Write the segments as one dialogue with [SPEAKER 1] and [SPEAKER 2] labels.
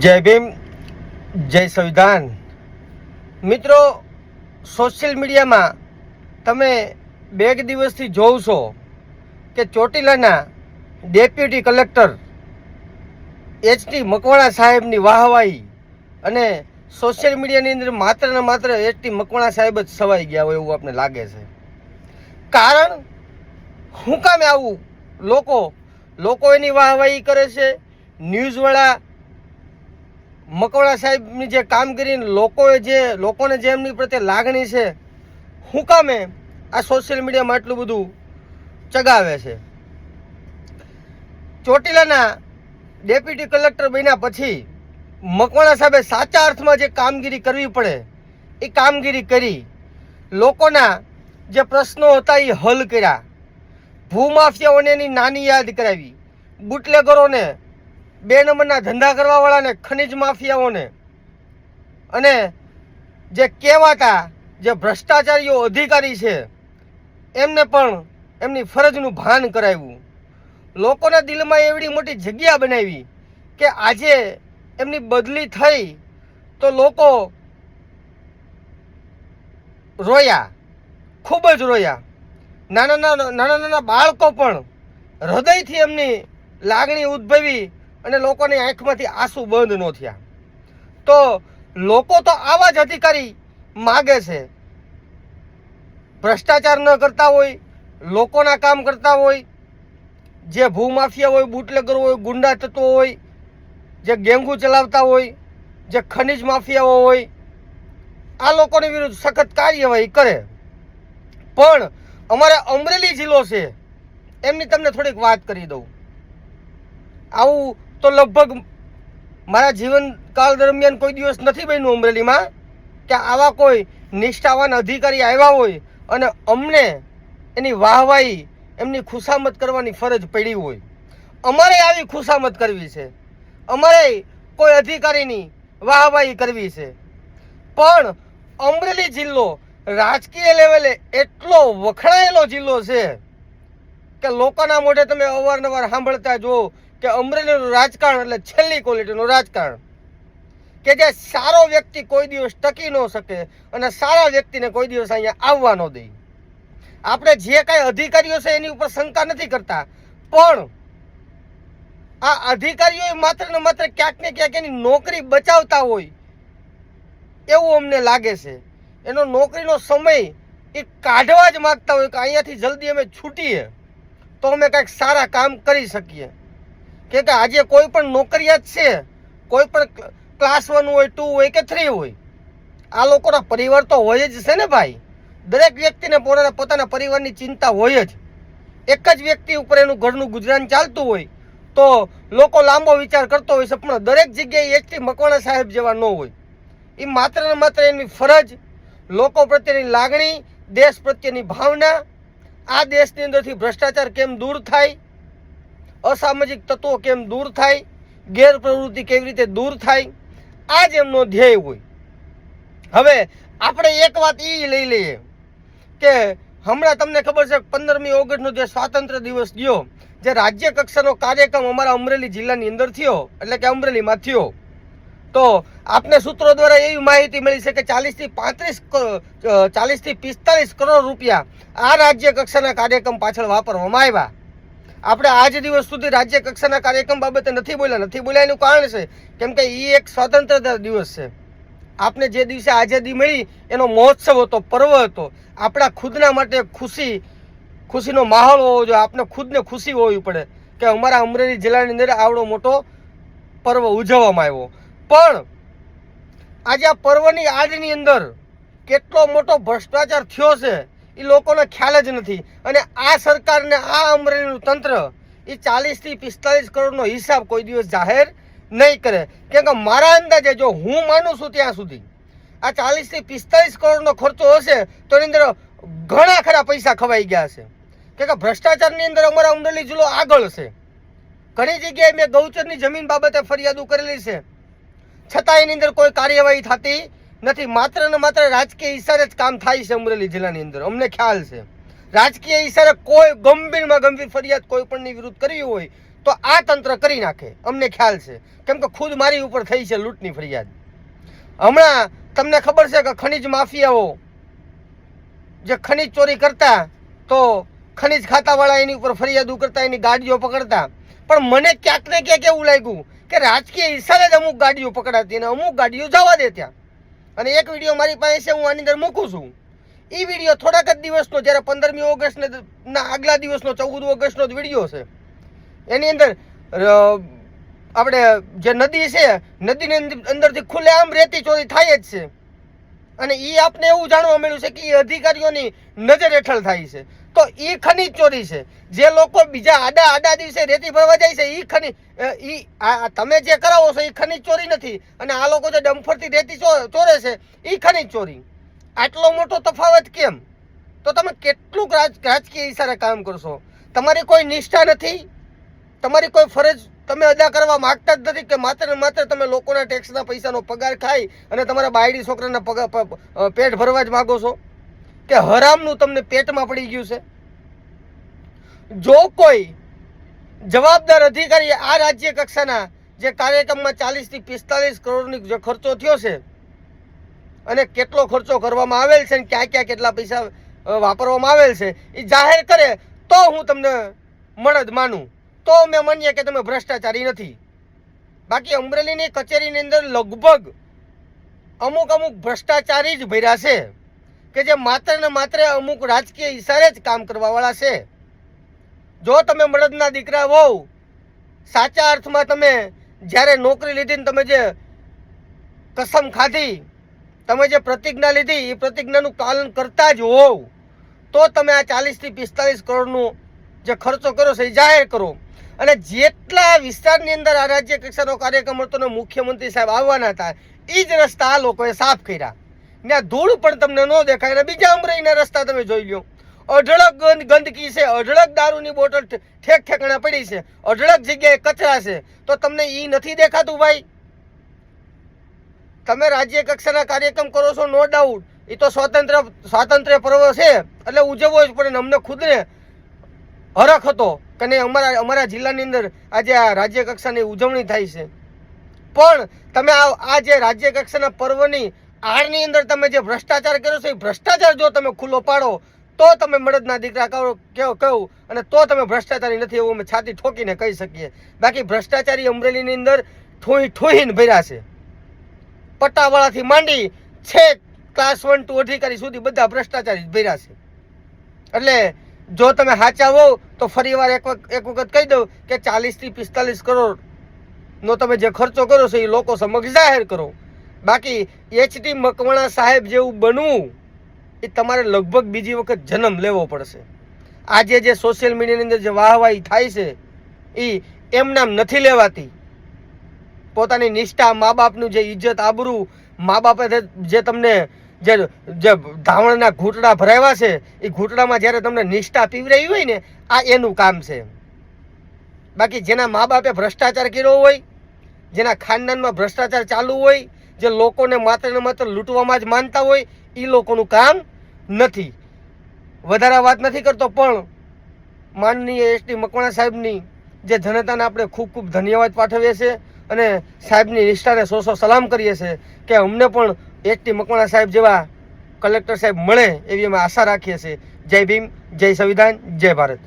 [SPEAKER 1] જય ભીમ, જય સંવિધાન। મિત્રો, સોશિયલ મીડિયામાં તમે બે દિવસથી જોવ છો કે ચોટીલાના ડેપ્યુટી કલેક્ટર એચ.ટી. મકવાણા સાહેબની વાહવાહી અને સોશિયલ મીડિયાની અંદર માત્ર ને માત્ર એચ.ટી. મકવાણા સાહેબ જ સવાઈ ગયા હોય એવું આપણે લાગે છે। કારણ શું કામે આવું લોકો એની વાહવાહી કરે છે? ન્યૂઝવાળા મકવાણા સાહેબની જે કામગીરી લોકોને જે એમની પ્રત્યે લાગણી છે, શું કામે આ સોશિયલ મીડિયામાં આટલું બધું ચગાવે છે? ચોટીલાના ડેપ્યુટી કલેક્ટર બન્યા પછી મકવાણા સાહેબે સાચા અર્થમાં જે કામગીરી કરવી પડે એ કામગીરી કરી, લોકોના જે પ્રશ્નો હતા એ હલ કર્યા, ભૂમાફિયાઓને એની નાની યાદ કરાવી, બુટલેગરોને, 2 નંબરના ધંધા કરવાવાળાને, ખનિજ માફિયાઓને અને જે કહેવાતા જે ભ્રષ્ટાચારીઓ અધિકારી છે એમને પણ એમની ફરજનું ભાન કરાવ્યું, લોકોના દિલમાં એવડી મોટી જગ્યા બનાવી કે આજે એમની બદલી થઈ તો લોકો રોયા, ખૂબ જ રોયા। નાના બાળકો પણ હૃદયથી એમની લાગણી ઉદ્ભવી અને લોકોની આંખમાંથી આંસુ બંધ ન થયા। તો લોકો તો આવા જ અધિકારી માગે છે, ભ્રષ્ટાચાર ન કરતા હોય, લોકોના કામ કરતા હોય, જે ભૂમાફિયા હોય, બુટલેગર હોય, ગુંડા તત્વો હોય, જે ગેંગુ ચલાવતા હોય, જે ખનિજ માફિયાઓ હોય, આ લોકોની વિરુદ્ધ સખત કાર્યવાહી કરે। પણ અમારે અમરેલી જિલ્લો છે એમની તમને થોડીક વાત કરી દઉં। આવું તો લગભગ મારા જીવનકાળ દરમિયાન કોઈ દિવસ નથી બન્યું અમરેલીમાં કે આવા કોઈ નિષ્ઠાવાન અધિકારી આવ્યા હોય અને અમને એની વાહવાહી, એમની ખુશામત કરવાની ફરજ પડી હોય। અમારે આવી ખુશામત કરવી છે, અમારે કોઈ અધિકારીની વાહવાહી કરવી છે, પણ અમરેલી જિલ્લો રાજકીય લેવલે એટલો વખણાયેલો જિલ્લો છે કે લોકોના મોઢે તમે અવારનવાર સાંભળતા જો કે અમરેલીનું રાજકારણ એટલે છેલ્લી ક્વોલિટીનું રાજકારણ, કે જે સારો વ્યક્તિ કોઈ દિવસ ટકી ન શકે અને સારા વ્યક્તિને કોઈ દિવસ અહીંયા આવવા ન દે। આપણે જે કાંઈ અધિકારીઓ છે એની ઉપર શંકા નથી કરતા, પણ આ અધિકારીઓ માત્ર ને માત્ર ક્યાંક ને ક્યાંક એની નોકરી બચાવતા હોય એવું અમને લાગે છે। એનો નોકરીનો સમય એ કાઢવા જ માગતા હોય કે અહીંયાથી જલ્દી અમે છૂટીએ તો અમે કંઈક સારા કામ કરી શકીએ। કે આજે કોઈ પણ નોકરિયાત છે, કોઈ પણ ક્લાસ 1 હોય, 2 હોય કે 3 હોય, આ લોકોના પરિવાર તો હોય જ છે ને ભાઈ। દરેક વ્યક્તિને પોતાના પરિવારની ચિંતા હોય જ। એક જ વ્યક્તિ ઉપર એનું ઘરનું ગુજરાન ચાલતું હોય તો લોકો લાંબો વિચાર કરતો હોય છે, પણ દરેક જગ્યાએ એચ.ટી. મકવાણા સાહેબ જેવા ન હોય। એ માત્ર ને માત્ર એની ફરજ, લોકો પ્રત્યેની લાગણી, દેશ પ્રત્યેની ભાવના, આ દેશની અંદરથી ભ્રષ્ટાચાર કેમ દૂર થાય, અસામાજિક તત્વો કેમ દૂર થાય, ગેરપ્રવૃત્તિ કેવી રીતે દૂર થાય, આ જ એમનો ધ્યેય હોય। હવે આપણે એક વાત એ લઈ લઈએ કે હમણાં તમને ખબર છે 15મી ઓગસ્ટનો જે સ્વાતંત્ર્ય દિવસ ગયો, જે રાજ્ય કક્ષાનો કાર્યક્રમ અમારા અમરેલી જિલ્લાની અંદર થયો, એટલે કે અમરેલીમાં થયો, તો આપને સૂત્રો દ્વારા એવી માહિતી મળી છે કે 40 થી 45 કરોડ રૂપિયા આ રાજ્ય કક્ષાના કાર્યક્રમ પાછળ વાપરવામાં આવ્યા। આપણે આજ દિવસ સુધી રાજ્ય કક્ષાના કાર્યક્રમ બાબતે નથી બોલ્યા એનું કારણ છે કેમ કે એ એક સ્વતંત્રતા દિવસ છે। આપને જે દિવસે આઝાદી મળી એનો મહોત્સવ હતો, પર્વ હતો। આપણા ખુદના માટે ખુશીનો માહોલ હોવો જોઈએ, આપને ખુદને ખુશી હોવી પડે કે અમારા અમરેલી જિલ્લાની અંદર આવડો મોટો પર્વ ઉજવવામાં આવ્યો। પણ આજે આ પર્વની આડની અંદર કેટલો મોટો ભ્રષ્ટાચાર થયો છે એ લોકોને ખ્યાલ જ નથી। અને આ સરકારને, આ અમરેલીનું તંત્ર એ 40 થી 45 કરોડનો હિસાબ કોઈ દિવસ જાહેર નહીં કરે। કેમ કે મારા અંદાજે, જો હું માનું છું ત્યાં સુધી, આ 40 થી 45 કરોડનો ખર્ચો હશે તો એની અંદર ઘણા ખરા પૈસા ખવાઈ ગયા છે। કેમ કે ભ્રષ્ટાચારની અંદર અમારા અમરેલી જિલ્લો આગળ છે। ઘણી જગ્યાએ મેં ગૌચરની જમીન બાબતે ફરિયાદો કરેલી છે, છતાં એની અંદર કોઈ કાર્યવાહી થતી નથી। માત્ર ને માત્ર રાજકીય ઈશારે જ કામ થાય છે અમરેલી જિલ્લાની અંદર, અમને ખ્યાલ છે। રાજકીય ઈશારે કોઈ ગંભીરમાં ગંભીર ફરિયાદ કોઈ પણની વિરુદ્ધ કરવી હોય તો આ તંત્ર કરી નાખે, અમને ખ્યાલ છે, કેમ કે ખુદ મારી ઉપર થઈ છે લૂંટની ફરિયાદ. હમણાં તમને ખબર છે કે ખનીજ માફિયાઓ જે ખનીજ ચોરી કરતા તો ખનીજ ખાતાવાળા એની ઉપર ફરિયાદો કરતા, એની ગાડીઓ પકડતા. પણ મને ક્યાંક ને ક્યાંક એવું લાગ્યું કે રાજકીય હિસાબે જ અમુક ગાડીઓ પકડાતી અને અમુક ગાડીઓ જવા દે ત્યાં. અને એક વિડીયો મારી પાસે છે, હું આની અંદર મૂકું છું. એ વિડીયો થોડાક જ દિવસનો, જ્યારે 15મી ઓગસ્ટના આગલા દિવસનો 14 ઓગસ્ટનો જ વિડીયો છે. એની અંદર આપણે જે નદી છે, નદીની અંદરથી ખુલ્લેઆમ રેતી ચોરી થાય જ છે. અને એ આપને એવું જાણવા મળ્યું છે કે એ અધિકારીઓની નજર હેઠળ થાય છે. તો એ ખનીજ ચોરી છે. જે લોકો બીજા આડા દિવસે રેતી ભરવા જાય છે, એ ખનીજ, તમે જે કરાવો છો એ ખનીજ ચોરી નથી. અને આ લોકો જે ડમ્ફરથી રેતી ચોરે છે એ ખનીજ ચોરી. આટલો મોટો તફાવત કેમ? તો તમે કેટલુંક રાજકીય ઈશારે કામ કરશો? તમારી કોઈ નિષ્ઠા નથી, તમારી કોઈ ફરજ તમે અદા કરવા માંગતા જ નથી, કે માત્ર ને માત્ર તમે લોકોના ટેક્સના પૈસાનો પગાર ખાઈ અને તમારા બાયડી છોકરાના પેટ ભરવા જ માગો છો, કે હરામનું તમને પેટમાં પડી ગયું છે? જો કોઈ જવાબદાર અધિકારી આ રાજ્ય કક્ષાના જે કાર્યક્રમમાં 40 થી 45 કરોડની જે ખર્ચો થયો છે અને કેટલો ખર્ચો કરવામાં આવેલ છે, ક્યાં ક્યાં કેટલા પૈસા વાપરવામાં આવેલ છે, એ જાહેર કરે તો હું તમને મળદ માનું, તો મેં માનીએ કે તમે ભ્રષ્ટાચારી નથી. બાકી અમરેલીની કચેરીની અંદર લગભગ અમુક ભ્રષ્ટાચારી જ ભર્યા છે, કે જે માત્ર ને માત્ર અમુક રાજકીય ઈશારે જ કામ કરવાવાળા છે. જો તમે મળદના દીકરા હોવ, સાચા અર્થમાં તમે જ્યારે નોકરી લીધી, તમે જે કસમ ખાધી, તમે જે પ્રતિજ્ઞા લીધી, એ પ્રતિજ્ઞાનું પાલન કરતા જ હોવ, તો તમે આ 40 થી 45 કરોડનો જે ખર્ચો કર્યો છે એ જાહેર કરો. અને જેટલા વિસ્તારની અંદર આ રાજ્ય કક્ષાનો કાર્યક્રમ હતો ને મુખ્યમંત્રી સાહેબ આવવાના હતા, એ જ રસ્તા આ લોકોએ સાફ કર્યા. ત્યાં ધૂળ પણ તમને ન દેખાય. અને બીજા અમરેલીના રસ્તા તમે જોઈ લો, અઢળક ગંદકી છે, અઢળક દારૂની બોટલ ઠેક ઠેકાણા પડી છે, અઢળક જગ્યાએ કચરા છે. તો તમને એ નથી દેખાતું ભાઈ? તમે રાજ્ય કક્ષાના કાર્યક્રમ કરો છો, નો ડાઉટ, એ તો સ્વાતંત્ર્ય પર્વ છે એટલે ઉજવવો જ પડે. અમને ખુદને હરખ હતો કે નહીં, અમારા જિલ્લાની અંદર આજે આ રાજ્ય કક્ષાની ઉજવણી થાય છે. પણ તમે આ જે રાજ્ય કક્ષાના પર્વની આડની અંદર તમે જે ભ્રષ્ટાચાર કર્યો છે, એ ભ્રષ્ટાચાર જો તમે ખુલ્લો પાડો તો તમે મળદના દીકરા કહું, અને તો તમે ભ્રષ્ટાચારી નથી એવું અમે છાતી ઠોકીને કહી શકીએ. બાકી ભ્રષ્ટાચારી અમરેલીની અંદર ઠોઈને ભર્યા છે. પટ્ટાવાળાથી માંડી છેક ક્લાસ 1 to અધિકારી સુધી બધા ભ્રષ્ટાચારી ભર્યા છે. એટલે જો તમે સાચા હોવ તો ફરી વાર એક વખત કહી દઉં કે 40 થી 45 કરોડ નો તમે જે ખર્ચો કરો છો એ લોકો સમક્ષ જાહેર કરો. બાકી એચટી મકવાણા સાહેબ જેવું બનવું એ તમારે લગભગ બીજી વખત જન્મ લેવો પડશે. આજે જે સોશિયલ મીડિયાની અંદર જે વાહવાહી થાય છે એ એમનામ નથી લેવાતી. પોતાની નિષ્ઠા, મા બાપનું જે ઇજ્જત આબરૂ, મા બાપે જે તમને જે ધાવણના ઘૂંટડા ભરાવ્યા છે, એ ઘૂંટડામાં જ્યારે તમને નિષ્ઠા પીવરાવી હોય ને, આ એનું કામ છે. બાકી જેના મા બાપે ભ્રષ્ટાચાર કર્યો હોય, જેના ખાનદાનમાં ભ્રષ્ટાચાર ચાલુ હોય, જે લોકોને માત્ર ને માત્ર લૂંટવામાં જ માનતા હોય, એ લોકોનું કામ નથી. વધારે વાત નથી કરતો, પણ માનનીય એસટી મકવાણા સાહેબની જે જનતાને આપણે ખૂબ ખૂબ ધન્યવાદ પાઠવીએ છીએ અને સાહેબની નિષ્ઠાને સો સલામ કરીએ છીએ કે અમને પણ એસટી મકવાણા સાહેબ જેવા કલેક્ટર સાહેબ મળે એવી અમે આશા રાખીએ છીએ. જય ભીમ, જય સંવિધાન, જય ભારત.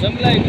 [SPEAKER 2] જમલાઈ